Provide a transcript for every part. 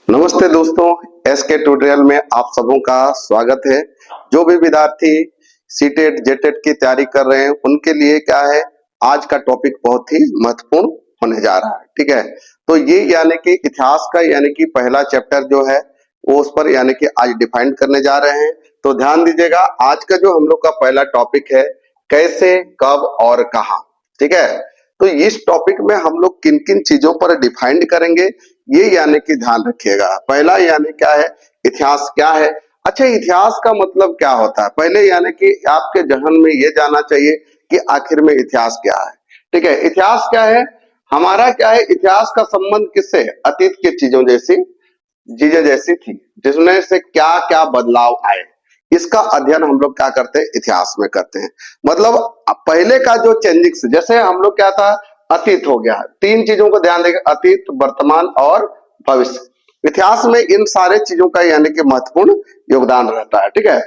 नमस्ते दोस्तों, SK tutorial में आप सबों का स्वागत है। जो भी विद्यार्थी सीटेट जेटेट की तैयारी कर रहे हैं उनके लिए क्या है, आज का टॉपिक बहुत ही महत्वपूर्ण होने जा रहा है। ठीक है, तो ये यानी कि इतिहास का यानी कि पहला चैप्टर जो है वो उस पर यानी कि आज डिफाइन करने जा रहे हैं। तो ध्यान दीजिएगा, आज का जो हम लोग का पहला टॉपिक है कैसे, कब और कहाँ। ठीक है, तो इस टॉपिक में हम लोग किन किन चीजों पर डिफाइंड करेंगे ये यानी कि ध्यान रखिएगा। पहला यानी क्या है, इतिहास क्या है। अच्छा, इतिहास का मतलब क्या होता है, पहले यानी कि आपके जहन में ये जाना चाहिए कि आखिर में इतिहास क्या है। ठीक है, इतिहास क्या है, हमारा क्या है, इतिहास का संबंध किससे, अतीत की चीजें जैसी थी जिसमें से क्या क्या बदलाव आए, इसका अध्ययन हम लोग क्या करते हैं, इतिहास में करते हैं। मतलब पहले का जो चेंजिंग्स, जैसे हम लोग क्या था, अतीत हो गया, तीन चीजों को ध्यान देंगे, अतीत, वर्तमान और भविष्य। इतिहास में इन सारे चीजों का यानी कि महत्वपूर्ण योगदान रहता है। ठीक है,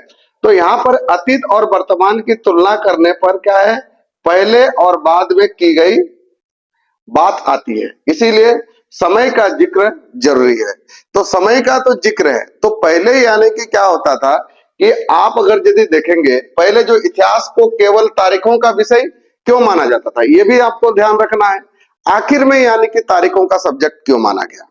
तो यहाँ पर अतीत और वर्तमान की तुलना करने पर क्या है, पहले और बाद में की गई बात आती है, इसीलिए समय का जिक्र जरूरी है। तो समय का तो जिक्र है, तो पहले यानी कि क्या होता था कि आप अगर यदि देखेंगे, पहले जो इतिहास को केवल तारीखों का विषय क्यों माना जाता था, ये भी आपको ध्यान रखना है। आखिर में यानी कि तारीखों का सब्जेक्ट क्यों माना गया,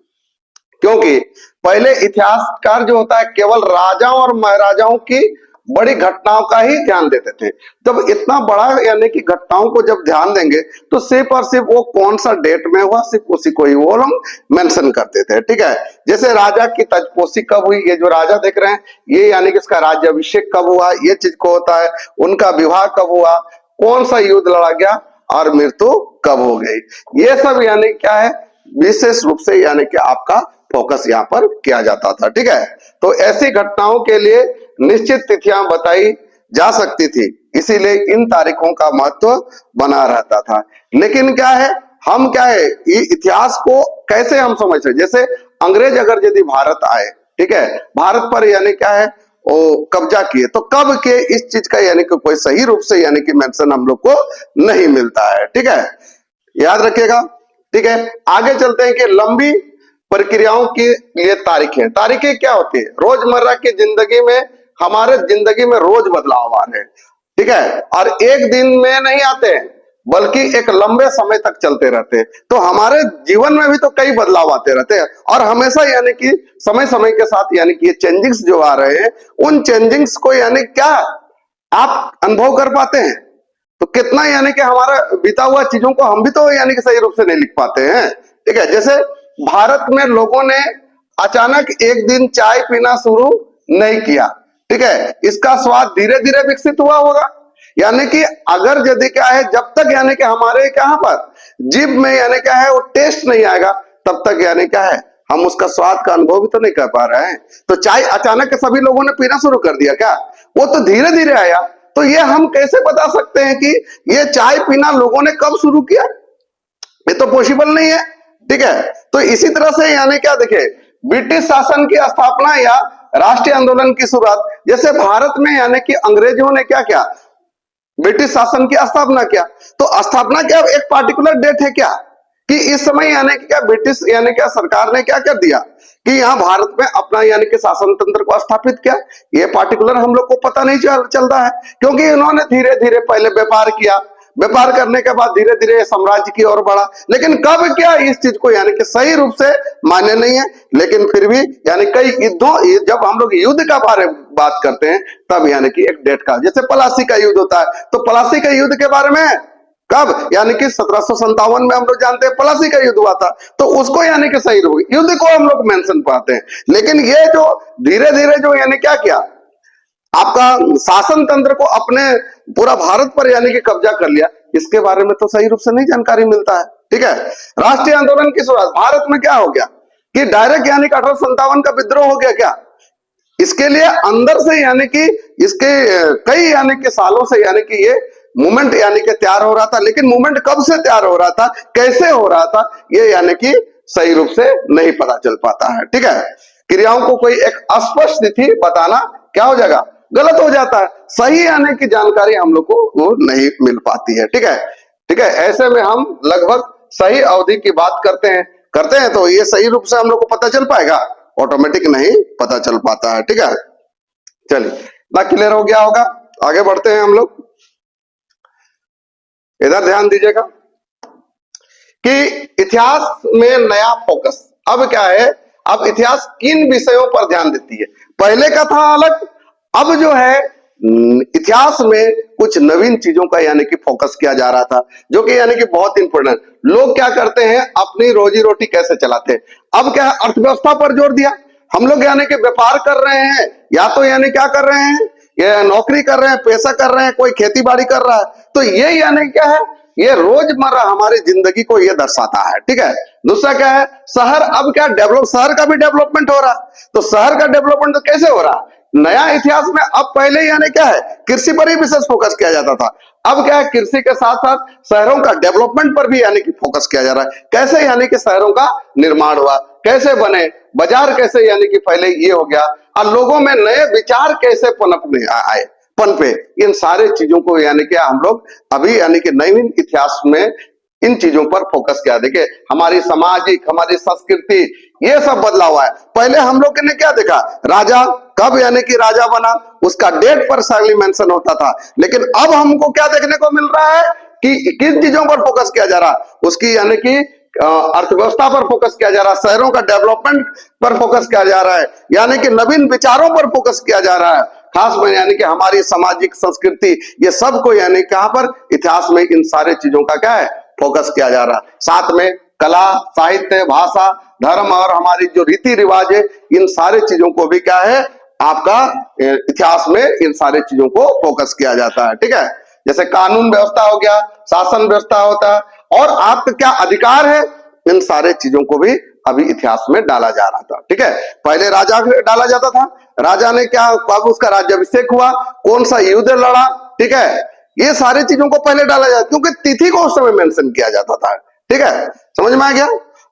क्योंकि पहले इतिहासकार जो होता है केवल राजाओं और महाराजाओं की बड़ी घटनाओं का ही ध्यान देते थे। जब इतना बड़ा यानी कि घटनाओं को जब ध्यान देंगे तो सिर्फ और सिर्फ वो कौन सा डेट में हुआ, सिर्फ उसी को ही वो लोग मेंशन करते थे। ठीक है, जैसे राजा की तजपोसी कब हुई, ये जो राजा देख रहे हैं ये यानी कि इसका राज्याभिषेक कब हुआ, ये चीज को होता है। उनका विवाह कब हुआ, कौन सा युद्ध लड़ा गया और मृत्यु कब हो गई, ये सब यानी क्या है, विशेष रूप से यानी कि आपका फोकस यहाँ पर किया जाता था। ठीक है, तो ऐसी घटनाओं के लिए निश्चित तिथियां बताई जा सकती थी, इसीलिए इन तारीखों का महत्व बना रहता था। लेकिन क्या है, हम क्या है, ये इतिहास को कैसे हम समझ सकते, जैसे अंग्रेज अगर यदि भारत आए, ठीक है, भारत पर यानी क्या है वो कब्जा किए, तो कब के इस चीज का यानी कि कोई सही रूप से यानी कि मेंशन हम लोग को नहीं मिलता है। ठीक है, याद रखिएगा। ठीक है, आगे चलते हैं कि लंबी प्रक्रियाओं के लिए तारीखें क्या होती है, रोजमर्रा की जिंदगी में, हमारे जिंदगी में रोज बदलाव आ रहे हैं। ठीक है, और एक दिन में नहीं आते हैं बल्कि एक लंबे समय तक चलते रहते हैं। तो हमारे जीवन में भी तो कई बदलाव आते रहते हैं और हमेशा यानी कि समय समय के साथ यानी कि ये चेंजिंग्स जो आ रहे हैं, उन चेंजिंग्स को यानी क्या आप अनुभव कर पाते हैं। तो कितना यानी कि हमारा बीता हुआ चीजों को हम भी तो यानी कि सही रूप से नहीं लिख पाते हैं। ठीक है, जैसे भारत में लोगों ने अचानक एक दिन चाय पीना शुरू नहीं किया। ठीक है, इसका स्वाद धीरे धीरे विकसित हुआ होगा। यानी कि अगर यदि क्या है, जब तक यानी कि हमारे कहां पर जीभ में यानी क्या है वो टेस्ट नहीं आएगा, तब तक यानी क्या है हम उसका स्वाद का अनुभव भी तो नहीं कर पा रहे हैं। तो चाय अचानक सभी लोगों ने पीना शुरू कर दिया क्या, वो तो धीरे धीरे आया। तो ये हम कैसे बता सकते हैं कि ये चाय पीना लोगों ने कब शुरू किया, ये तो पॉसिबल नहीं है। ठीक है, तो इसी तरह से यानी क्या, देखिए ब्रिटिश शासन की स्थापना या राष्ट्रीय आंदोलन की शुरुआत, जैसे भारत में यानी कि अंग्रेजों ने क्या किया, ब्रिटिश शासन की स्थापना किया। तो स्थापना क्या एक पार्टिकुलर डेट है क्या, कि इस समय यानी कि क्या ब्रिटिश यानी क्या सरकार ने क्या कर दिया कि यहाँ भारत में अपना यानी कि शासन तंत्र को स्थापित किया, ये पार्टिकुलर हम लोग को पता नहीं चलता है, क्योंकि इन्होंने धीरे धीरे पहले व्यापार किया, व्यापार करने के बाद धीरे धीरे साम्राज्य की ओर बढ़ा। लेकिन कब क्या इस चीज को यानी कि सही रूप से मान्य नहीं है। लेकिन फिर भी यानी कई युद्धों, जब हम लोग युद्ध का बारे में बात करते हैं तब यानी कि एक डेट का, जैसे पलासी का युद्ध होता है, तो पलासी का युद्ध के बारे में कब, यानी कि 1757 में हम लोग जानते हैं पलासी का युद्ध हुआ था, तो उसको यानी कि सही रूप युद्ध को हम लोग मेंशन पाते हैं। लेकिन ये जो धीरे धीरे जो यानी क्या किया, आपका शासन तंत्र को अपने पूरा भारत पर यानी कि कब्जा कर लिया, इसके बारे में तो सही रूप से नहीं जानकारी मिलता है। ठीक है, राष्ट्रीय आंदोलन की शुरुआत भारत में क्या हो गया कि डायरेक्ट यानी कि 1857 का विद्रोह हो गया क्या, इसके लिए अंदर से यानी कि इसके कई यानी कि सालों से यानी कि ये मूवमेंट यानी कि तैयार हो रहा था। लेकिन मूवमेंट कब से तैयार हो रहा था, कैसे हो रहा था, ये यानी कि सही रूप से नहीं पता चल पाता है। ठीक है, क्रियाओं को कोई एक स्पष्ट तिथि बताना क्या हो जाएगा, गलत हो जाता है, सही आने की जानकारी हम लोग को वो नहीं मिल पाती है। ठीक है, ठीक है, ऐसे में हम लगभग सही अवधि की बात करते हैं तो ये सही रूप से हम लोग को पता चल पाएगा, ऑटोमेटिक नहीं पता चल पाता है। ठीक है, चलिए ना, क्लियर हो गया होगा। आगे बढ़ते हैं हम लोग। इधर ध्यान दीजिएगा कि इतिहास में नया फोकस अब क्या है, अब इतिहास किन विषयों पर ध्यान देती है। पहले का था अलग, अब जो है इतिहास में कुछ नवीन चीजों का यानी कि फोकस किया जा रहा था, जो कि यानी कि बहुत इंपॉर्टेंट। लोग क्या करते हैं, अपनी रोजी रोटी कैसे चलाते हैं। अब क्या है, अर्थव्यवस्था पर जोर दिया। हम लोग यानी कि व्यापार कर रहे हैं, या तो यानी क्या कर रहे हैं, ये नौकरी कर रहे हैं, पैसा कर रहे हैं, कोई खेती बाड़ी कर रहा है। तो ये यानी क्या है, ये रोजमर्रा हमारी जिंदगी को ये दर्शाता है। ठीक है, दूसरा क्या है, शहर अब क्या डेवलप, शहर का भी डेवलपमेंट हो रहा है। तो शहर का डेवलपमेंट तो कैसे हो रहा है, नया इतिहास में अब पहले यानी क्या है, कृषि पर ही विशेष फोकस किया जाता था। अब क्या है, कृषि के साथ साथ शहरों का डेवलपमेंट पर भी यानी कि फोकस किया जा रहा है। कैसे यानी कि शहरों का निर्माण हुआ, कैसे बने, बाजार कैसे यानी कि पहले ये हो गया, और लोगों में नए विचार कैसे पनपने आए, पनपे, इन सारे चीजों को यानी कि हम लोग अभी यानी कि नवीन इतिहास में इन चीजों पर फोकस किया। देखिए, हमारी सामाजिक, हमारी संस्कृति, ये सब बदला हुआ है। पहले हम लोग ने क्या देखा, राजा कब यानी कि राजा बना, उसका डेट पर साली मेंशन होता था। लेकिन अब हमको क्या देखने को मिल रहा है कि किन चीजों पर फोकस किया जा रहा है, उसकी यानी कि अर्थव्यवस्था पर फोकस किया जा रहा है, शहरों का डेवलपमेंट पर फोकस किया जा रहा है, यानी कि नवीन विचारों पर फोकस किया जा रहा है। खास में यानी कि हमारी सामाजिक संस्कृति, ये सब को यानी कहां पर, इतिहास में इन सारे चीजों का क्या है, फोकस किया जा रहा है। साथ में कला, साहित्य, भाषा, धर्म और हमारी जो रीति रिवाज है, इन सारे चीजों को भी क्या है, आपका इतिहास में इन सारे चीजों को फोकस किया जाता है। ठीक है, जैसे कानून व्यवस्था हो गया, शासन व्यवस्था होता है, और आपका क्या अधिकार है, इन सारे चीजों को भी अभी इतिहास में डाला जा रहा था। ठीक है, पहले राजा डाला जाता था, राजा ने क्या, कब उसका राज्याभिषेक हुआ, कौन सा युद्ध लड़ा। ठीक है, ये सारी चीजों को पहले डाला जाता, क्योंकि तिथि को उस समय मेंशन किया जाता था। ठीक है, समझ में आ गया।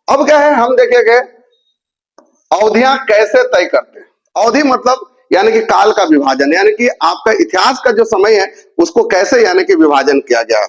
अब क्या है, हम देखेंगे अवधियां कैसे तय करते हैं। अवधि मतलब यानी कि काल का विभाजन, यानी कि आपका इतिहास का जो समय है उसको कैसे यानी कि विभाजन किया गया।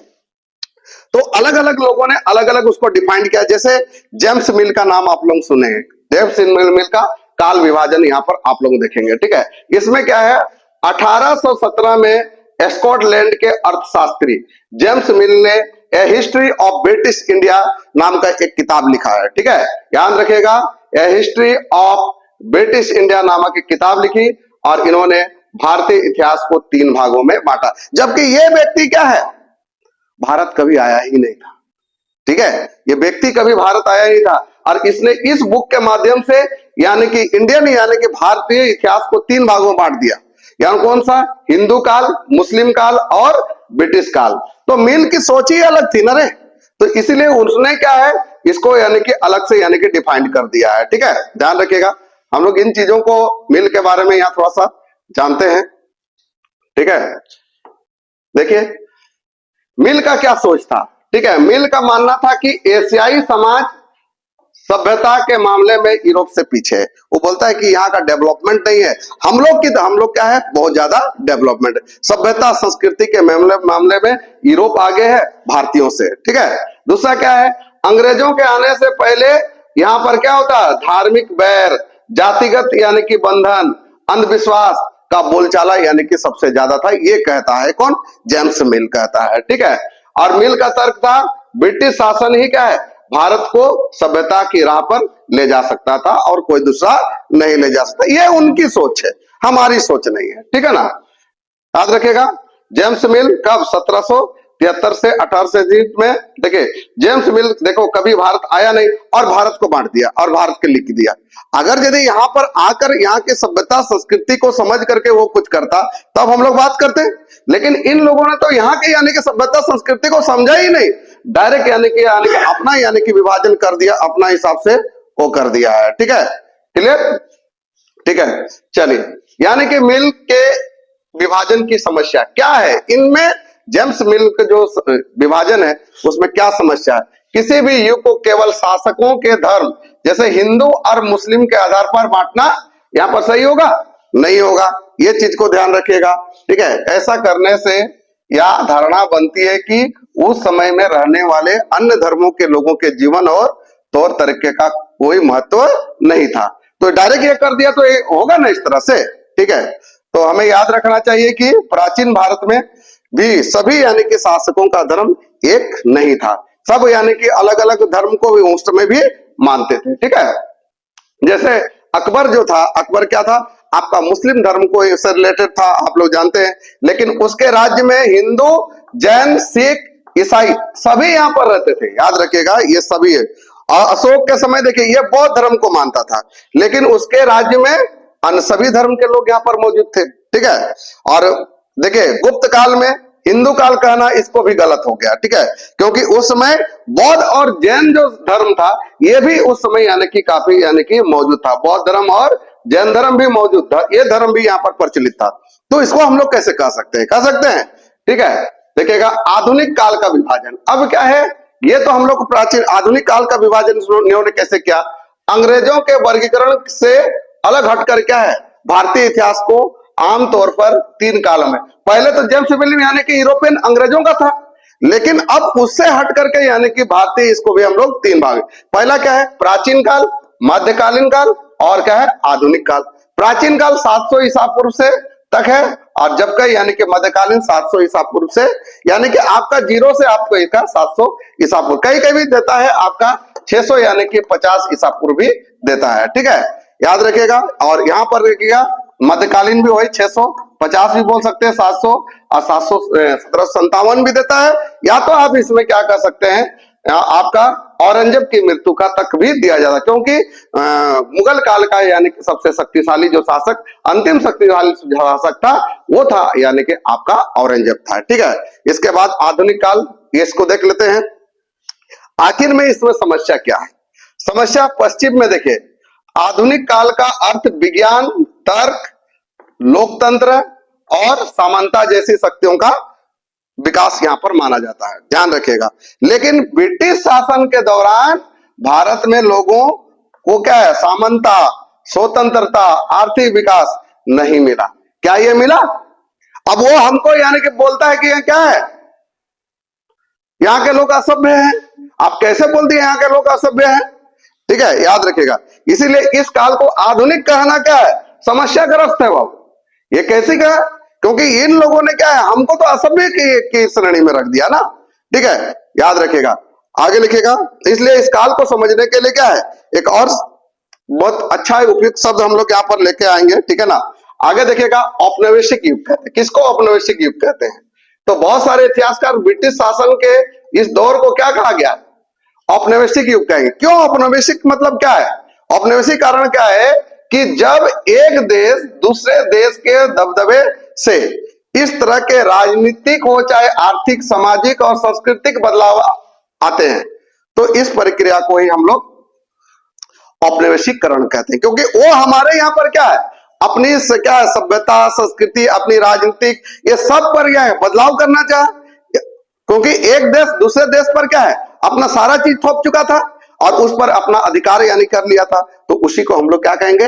तो अलग अलग लोगों ने अलग अलग उसको डिफाइन किया। जैसे जेम्स मिल का नाम आप लोग सुने हैं, जेम्स मिल का काल विभाजन यहाँ पर आप लोग देखेंगे। ठीक है, इसमें क्या है, 1817 में स्कॉटलैंड के अर्थशास्त्री जेम्स मिल ने ए हिस्ट्री ऑफ ब्रिटिश इंडिया नाम का एक किताब लिखा है। ठीक है, ध्यान रखिएगा, ए हिस्ट्री ऑफ ब्रिटिश इंडिया नामक एक किताब लिखी, और इन्होंने भारतीय इतिहास को 3 भागों में बांटा। जबकि ये व्यक्ति क्या है, भारत कभी आया ही नहीं था। ठीक है, ये व्यक्ति कभी भारत आया ही था, और इसने इस बुक के माध्यम से यानी कि इंडियन यानी कि भारतीय इतिहास को 3 भागों में बांट दिया। यानी कौन सा, हिंदू काल, मुस्लिम काल और ब्रिटिश काल। तो मिल की सोच ही अलग थी ना रे, तो इसलिए उसने क्या है, इसको यानी कि अलग से यानी कि डिफाइन कर दिया है। ठीक है, ध्यान रखिएगा, हम लोग इन चीजों को मिल के बारे में यहाँ थोड़ा सा जानते हैं। ठीक है, देखिए मिल का क्या सोच था। ठीक है, मिल का मानना था कि एशियाई समाज सभ्यता के मामले में यूरोप से पीछे है। वो बोलता है कि यहाँ का डेवलपमेंट नहीं है, हम लोग क्या है, बहुत ज्यादा डेवलपमेंट है। सभ्यता संस्कृति के मामले में यूरोप आगे है भारतीयों से। ठीक है, दूसरा क्या है, अंग्रेजों के आने से पहले यहाँ पर क्या होता है, धार्मिक बैर, जातिगत यानी कि बंधन, अंधविश्वास का बोलचाला यानी कि सबसे ज्यादा था। ये कहता है कौन, जेम्स मिल कहता है। ठीक है, और मिल का तर्क था ब्रिटिश शासन ही क्या है, भारत को सभ्यता की राह पर ले जा सकता था, और कोई दूसरा नहीं ले जा सकता। ये उनकी सोच है, हमारी सोच नहीं है। ठीक है ना, याद रखेगा। जेम्स मिल कब, 1773 से 1820 में। देखिए जेम्स मिल देखो कभी भारत आया नहीं, और भारत को बांट दिया और भारत के लिख दिया। अगर यदि यहाँ पर आकर यहाँ के सभ्यता संस्कृति को समझ करके वो कुछ करता, तब हम लोग बात करते। लेकिन इन लोगों ने तो यहाँ के यानी कि सभ्यता संस्कृति को समझा ही नहीं, डायरेक्ट यानी कि अपना यानी कि विभाजन कर दिया, अपना हिसाब से वो कर दिया है। ठीक है, क्लियर। ठीक है, चलिए, यानी कि मिल के विभाजन की समस्या क्या है, इनमें जेम्स मिल का जो विभाजन है उसमें क्या समस्या है। किसी भी युग को केवल शासकों के धर्म जैसे हिंदू और मुस्लिम के आधार पर बांटना यहाँ पर सही होगा, नहीं होगा, ये चीज को ध्यान रखिएगा। ठीक है, ऐसा करने से यह धारणा बनती है कि उस समय में रहने वाले अन्य धर्मों के लोगों के जीवन और तौर तरीके का कोई महत्व नहीं था। तो डायरेक्ट ये कर दिया तो ये होगा ना इस तरह से, ठीक है। तो हमें याद रखना चाहिए कि प्राचीन भारत में भी सभी यानी कि शासकों का धर्म एक नहीं था, सब यानी कि अलग अलग धर्म को भी उस समय भी मानते थे, ठीक है। जैसे अकबर जो था, अकबर क्या था, आपका मुस्लिम धर्म को इससे रिलेटेड था, आप लोग जानते हैं। लेकिन उसके राज्य में हिंदू, जैन, सिख, ईसाई सभी यहाँ पर रहते थे, याद रखिएगा ये सभी है। और अशोक के समय देखिए ये बौद्ध धर्म को मानता था, लेकिन उसके राज्य में अन्य सभी धर्म के लोग यहाँ पर मौजूद थे, ठीक है। और देखिए गुप्त काल में हिंदू काल कहना इसको भी गलत हो गया, ठीक है, क्योंकि उस समय बौद्ध और जैन जो धर्म था ये भी उस समय यानी कि काफी यानी कि मौजूद था, बौद्ध धर्म और जैन धर्म भी मौजूद था, ये धर्म भी यहाँ पर प्रचलित था। तो इसको हम लोग कैसे कह सकते हैं, कह सकते हैं, ठीक है। देखिएगा आधुनिक काल का विभाजन अब क्या है, ये तो हम लोग प्राचीन आधुनिक काल का विभाजन इन्होंने कैसे किया, अंग्रेजों के वर्गीकरण से अलग हटकर क्या है, भारतीय इतिहास को आमतौर पर तीन कालों में, पहले तो जेम्स विलियम यानी कि यूरोपियन अंग्रेजों का था, लेकिन अब उससे हट करके यानी कि भारतीय इसको भी हम लोग तीन भाग, पहला क्या है प्राचीन काल, मध्यकालीन काल और क्या है आधुनिक काल। प्राचीन काल 700 ईसा पूर्व से तक है, और जबकि यानी कि मध्यकालीन 700 ईसा पूर्व से, यानी कि आपका जीरो से आपको एक 700 ईसा पूर्व, कहीं कहीं भी देता है आपका 600 यानी कि 50 ईसा पूर्व भी देता है, ठीक है, याद रखिएगा। और यहाँ पर देखिएगा मध्यकालीन भी वही 650 भी बोल सकते हैं, 700 और 1757 भी देता है, या तो आप इसमें क्या कर सकते हैं, आपका औरंगजेब की मृत्यु का तक भी दिया जाता, क्योंकि मुगल काल का यानी कि सबसे शक्तिशाली जो शासक, अंतिम शक्तिशाली शासक था वो था यानी कि आपका औरंगजेब था, ठीक है। इसके बाद आधुनिक काल, इसको देख लेते हैं। आखिर में इसमें समस्या क्या है, समस्या पश्चिम में देखिए, आधुनिक काल का अर्थ विज्ञान, तर्क, लोकतंत्र और समानता जैसी शक्तियों का विकास यहाँ पर माना जाता है, ध्यान रखिएगा। लेकिन ब्रिटिश शासन के दौरान भारत में लोगों को क्या है, समानता, स्वतंत्रता, आर्थिक विकास नहीं मिला। क्या ये मिला? अब वो हमको यानी कि बोलता है कि यह क्या है, यहाँ के लोग असभ्य हैं। आप कैसे बोल दिए यहाँ के लोग असभ्य हैं, ठीक है, याद रखिएगा। इसीलिए इस काल को आधुनिक कहना क्या है, समस्याग्रस्त है बाबू। ये कैसे कहा, क्योंकि इन लोगों ने क्या है, हमको तो असभ्य की श्रेणी में रख दिया ना, ठीक है, याद रखिएगा। आगे लिखिएगा, इसलिए इस काल को समझने के लिए क्या है, एक और बहुत अच्छा उपयुक्त शब्द हम लोग यहाँ पर लेके आएंगे, ठीक है ना। आगे देखिएगा औपनिवेशिक युग कहते हैं, किसको औपनिवेशिक युग कहते हैं, तो बहुत सारे इतिहासकार ब्रिटिश शासन के इस दौर को क्या कहा गया, औपनिवेशिक युग कहेंगे। क्यों औपनिवेशिक, मतलब क्या है औपनिवेशिक, कारण क्या है कि जब एक देश दूसरे देश के दबदबे से इस तरह के राजनीतिक हो चाहे आर्थिक, सामाजिक और सांस्कृतिक बदलाव आते हैं, तो इस प्रक्रिया को ही हम लोग औपनिवेशिकरण कहते हैं। क्योंकि वो हमारे यहाँ पर क्या है, अपनी क्या है, सभ्यता, संस्कृति, अपनी राजनीतिक, ये सब पर क्या है बदलाव करना चाहे, क्योंकि एक देश दूसरे देश पर क्या है अपना सारा चीज थोप चुका था और उस पर अपना अधिकार यानी कर लिया था, तो उसी को हम लोग क्या कहेंगे,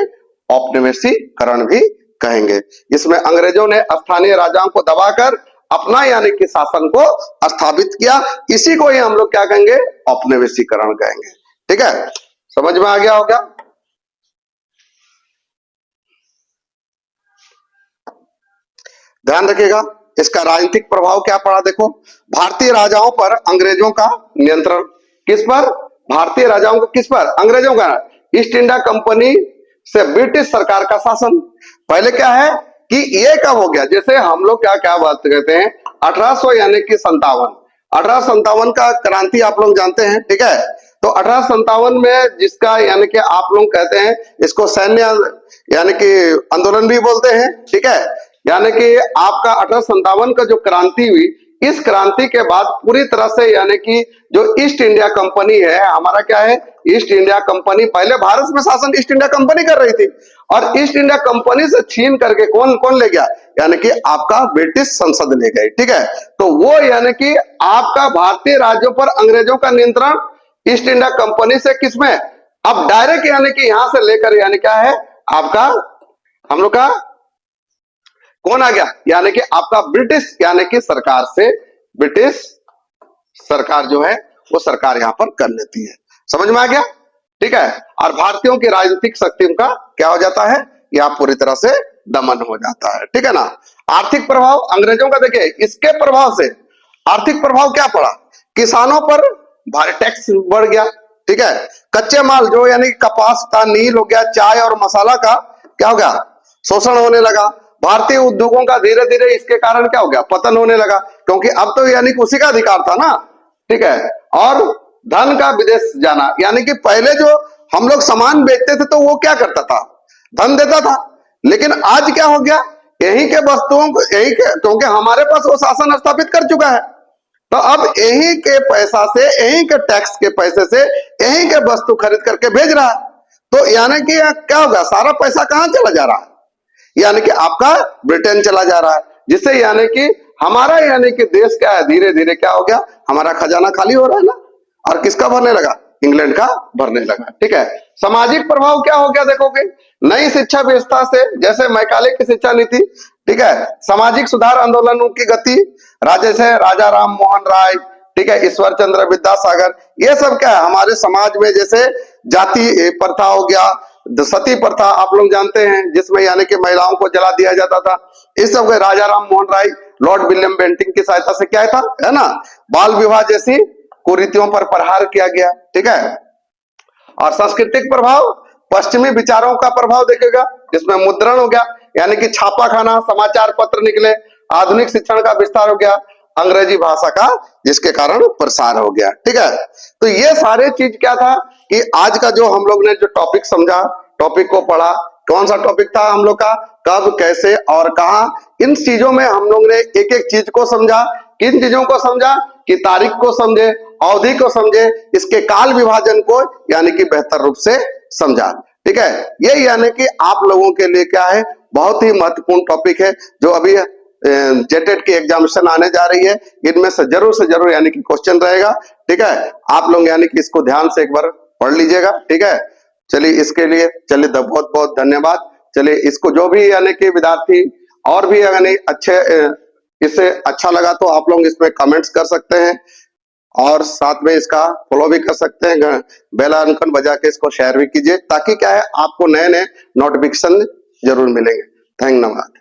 औपनिवेशीकरण भी कहेंगे। इसमें अंग्रेजों ने स्थानीय राजाओं को दबाकर अपना यानी कि शासन को स्थापित किया, इसी को ही हम लोग क्या कहेंगे, औपनिवेशीकरण कहेंगे, ठीक है, समझ में आ गया होगा। ध्यान रखिएगा, इसका राजनीतिक प्रभाव क्या पड़ा, देखो भारतीय राजाओं पर अंग्रेजों का नियंत्रण, किस पर, भारतीय राजाओं को किस पर, अंग्रेजों का, ईस्ट इंडिया कंपनी से ब्रिटिश सरकार का शासन। पहले क्या है कि ये कब हो गया, जैसे हम लोग क्या क्या बात कहते हैं 1800 यानी कि 1857 का क्रांति आप लोग जानते हैं, ठीक है। तो 1857 में जिसका यानी कि आप लोग कहते हैं इसको सैन्य यानी कि आंदोलन भी बोलते हैं, ठीक है, यानी कि आपका 1857 का जो क्रांति हुई, इस क्रांति के बाद पूरी तरह से यानी कि जो ईस्ट इंडिया कंपनी है, हमारा क्या है, ईस्ट इंडिया कंपनी, पहले भारत में शासन ईस्ट इंडिया कंपनी कर रही थी, और ईस्ट इंडिया कंपनी से छीन करके कौन कौन ले गया, यानी कि आपका ब्रिटिश संसद ले गई, ठीक है। तो वो यानी कि आपका भारतीय राज्यों पर अंग्रेजों का नियंत्रण ईस्ट इंडिया कंपनी से किसमें, अब डायरेक्ट यानी कि यहां से लेकर यानी क्या है आपका, हम लोग का कौन आ गया, यानी कि आपका ब्रिटिश यानी कि सरकार से, ब्रिटिश सरकार जो है वो सरकार यहां पर कर लेती है, समझ में आ गया, ठीक है। और भारतीयों की राजनीतिक शक्ति का क्या हो जाता है, यह पूरी तरह से दमन हो जाता है, ठीक है ना। आर्थिक प्रभाव अंग्रेजों का, देखिए इसके प्रभाव से आर्थिक प्रभाव क्या पड़ा, किसानों पर भारी टैक्स बढ़ गया, ठीक है। कच्चे माल जो यानी कपास था, नील हो गया, चाय और मसाला का क्या हो गया, शोषण होने लगा। भारतीय उद्योगों का धीरे धीरे इसके कारण क्या हो गया, पतन होने लगा, क्योंकि अब तो यानी उसी का अधिकार था ना, ठीक है। और धन का विदेश जाना, यानी कि पहले जो हम लोग सामान बेचते थे तो वो क्या करता था, धन देता था, लेकिन आज क्या हो गया, यहीं के वस्तुओं को यहीं के, क्योंकि हमारे पास वो शासन स्थापित कर चुका है, तो अब यहीं के पैसा से, यहीं के टैक्स के पैसे से यहीं के वस्तु खरीद करके भेज रहा है। तो यानी कि क्या होगा, सारा पैसा कहां चला जा रहा है, यानी कि आपका ब्रिटेन चला जा रहा है, जिससे यानी कि हमारा यानी कि देश क्या है, धीरे धीरे क्या हो गया, हमारा खजाना खाली हो रहा है ना, और किसका भरने लगा, इंग्लैंड का भरने लगा, ठीक है। सामाजिक प्रभाव क्या हो गया, देखोगे नई शिक्षा व्यवस्था से, जैसे मैकाले की शिक्षा नीति, ठीक है, सामाजिक सुधार आंदोलनों की गति, जैसे राजा राम मोहन राय, ठीक है, ईश्वर चंद्र विद्यासागर, ये सब क्या है हमारे समाज में, जैसे जाति प्रथा हो गया, सती प्रथा आप लोग जानते हैं, जिसमें यानी कि महिलाओं को जला दिया जाता था, इस सब राजा Ram Mohan Roy, Lord William Bentinck की सहायता से क्या था, है ना, बाल विवाह जैसी कुरीतियों पर प्रहार किया गया, ठीक है। और सांस्कृतिक प्रभाव, पश्चिमी विचारों का प्रभाव देखेगा, जिसमें मुद्रण हो गया, यानी कि छापा खाना, समाचार पत्र निकले, आधुनिक शिक्षण का विस्तार हो गया, अंग्रेजी भाषा का जिसके कारण प्रसार हो गया, ठीक है। तो ये सारे चीज क्या था कि आज का जो हम लोग ने जो टॉपिक समझा, टॉपिक को पढ़ा, कौन सा टॉपिक था हम लोग का, कब, कैसे और कहा, इन चीजों में हम लोग ने एक एक चीज को समझा। किन चीजों को समझा, कि तारीख को समझे, अवधि को समझे, इसके काल विभाजन को यानी कि बेहतर रूप से समझा, ठीक है। ये यानी कि आप लोगों के लिए क्या है, बहुत ही महत्वपूर्ण टॉपिक है, जो अभी जेटेट की एग्जामिनेशन आने जा रही है, इनमें से जरूर यानी कि क्वेश्चन रहेगा, ठीक है। आप लोग यानी कि इसको ध्यान से एक बार पढ़ लीजिएगा, ठीक है। चलिए इसके लिए चलिए बहुत बहुत धन्यवाद। चलिए इसको जो भी यानी कि विद्यार्थी और भी यानी अच्छे इससे अच्छा लगा तो आप लोग इसमें कमेंट्स कर सकते हैं, और साथ में इसका फॉलो भी कर सकते हैं, बेल आइकन बजा के इसको शेयर भी कीजिए, ताकि क्या है आपको नए नए नोटिफिकेशन जरूर मिलेंगे। धन्यवाद।